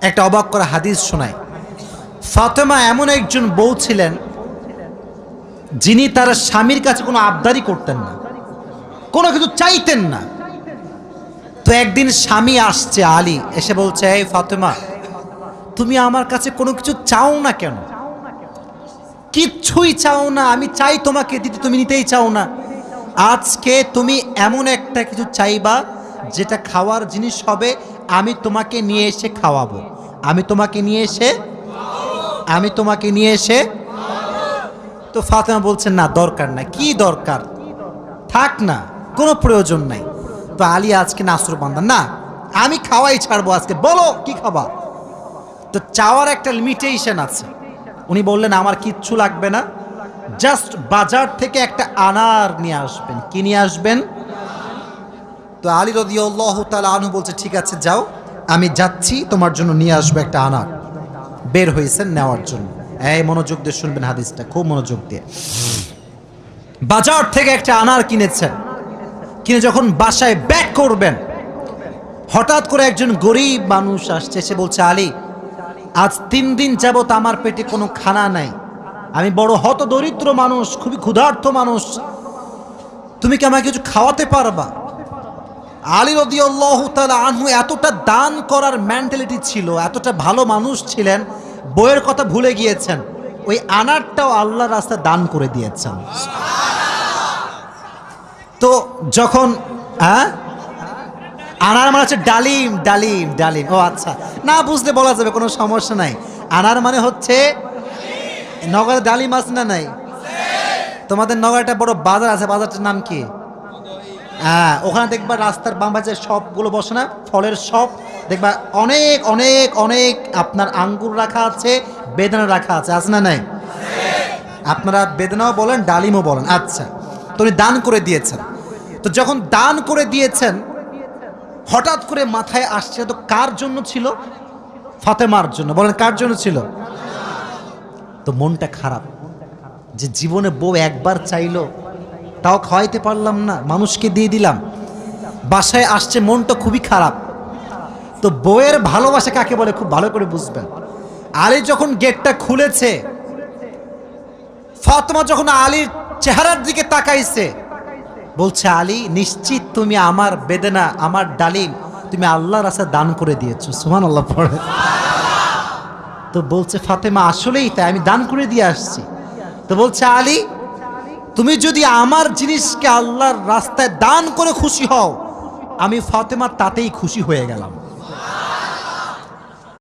একটা অবাক করা হাদিস শোনায়। ফাতেমা এমন একজন বউ ছিলেন যিনি তার স্বামীর কাছে কোনো আবদারি করতেন না, কোনো কিছু চাইতেন না। তো একদিন স্বামী আসছে, আলী এসে বলছে, এই ফাতেমা, তুমি আমার কাছে কোনো কিছু চাও না কেন? কিচ্ছুই চাও না, আমি চাই তোমাকে দিতে, তুমি নিতেই চাও না। আজকে তুমি এমন একটা কিছু চাইবা যেটা খাওয়ার জিনিস হবে, আমি তোমাকে নিয়ে এসে খাওয়াবো, আমি তোমাকে নিয়ে এসে। তো ফাতেমা বলছেন, না দরকার নাই। কি দরকার, থাক না, কোনো প্রয়োজন নাই। তো আলী আজকে নাসরবান্দা, না আমি খাওয়াই ছাড়বো আজকে, বলো কি খাবা। তো চাওয়ার একটা লিমিটেশন আছে। উনি বললেন, আমার কিচ্ছু লাগবে না, জাস্ট বাজার থেকে একটা আনার নিয়ে আসবেন। কি নিয়ে আসবেন? তো আলী রাদিয়াল্লাহু তাআলা আনহু বলছে, ঠিক আছে যাও, আমি যাচ্ছি, তোমার জন্য নিয়ে আসবো একটা আনার। বের হয়েছেন নেওয়ার জন্য। এই মনোযোগ দিয়ে শুনবেন হাদিসটা, খুব মনোযোগ দিয়ে। বাজার থেকে একটা আনার কিনেছেন, কিনে যখন বাসায় ব্যাক করবেন, হঠাৎ করে একজন গরিব মানুষ আসছে, সে বলছে, আলী, আজ 3 দিন যাবত আমার পেটে কোনো খানা নাই, আমি বড় হতদরিদ্র মানুষ, খুবই ক্ষুধার্ত মানুষ, তুমি কি আমাকে কিছু খাওয়াতে পারবা? আলী রাদিয়াল্লাহু তাআলা আনহু এতটা দান করার মেন্টালিটি ছিল, এতটা ভালো মানুষ ছিলেন, বইয়ের কথা ভুলে গিয়েছেন, ওই আনারটাও আল্লাহর রাস্তায় দান করে দিয়েছেন। তো যখন আনার মানে হচ্ছে ডালিম, ডালিম, ডালিম। ও আচ্ছা, না বুঝলে বলা যাবে, কোনো সমস্যা নাই। আনার মানে হচ্ছে, নগরে ডালিম আছে না নাই? তোমাদের নগরে একটা বড় বাজার আছে, বাজারটার নাম কি? হ্যাঁ, ওখানে দেখবা রাস্তার বাম পাশে শপগুলো বসে না, ফলের শপ, দেখবা অনেক অনেক অনেক আপনার আঙ্গুর রাখা আছে, বেদানা রাখা আছে, আছে না নাই? আপনারা বেদানাও বলেন, ডালিমও বলেন। আচ্ছা, তো উনি দান করে দিয়েছেন। তো যখন দান করে দিয়েছেন, হঠাৎ করে মাথায় আসছে, তো কার জন্য ছিল? ফাতেমার জন্য। বলেন, কার জন্য ছিল? তো মনটা খারাপ যে জীবনে বউ একবার চাইলো, তাও খাওয়াইতে পারলাম না, মানুষকে দিয়ে দিলাম। বাসায় আসছে, মনটা খুবই খারাপ। তো বউয়ের ভালোবাসা কাকে বলে খুব ভালো করে বুঝবেন। আলী যখন গেটটা খুলেছে, ফাতেমা যখন আলীর চেহারার দিকে তাকাইছে, বলছে, আলী, নিশ্চিত তুমি আমার বেদনা, আমার ডালিম তুমি আল্লাহর রাস্তায় দান করে দিয়েছো। সুবহানাল্লাহ পড়ে। তো বলছে ফাতেমা, আসলেই তাই, আমি দান করে দিয়ে আসছি। তো বলছে, আলী, তুমি যদি আমার জিনিসকে আল্লাহর রাস্তায় দান করে খুশি হও, আমি ফাতেমা তাতেই খুশি হয়ে গেলাম।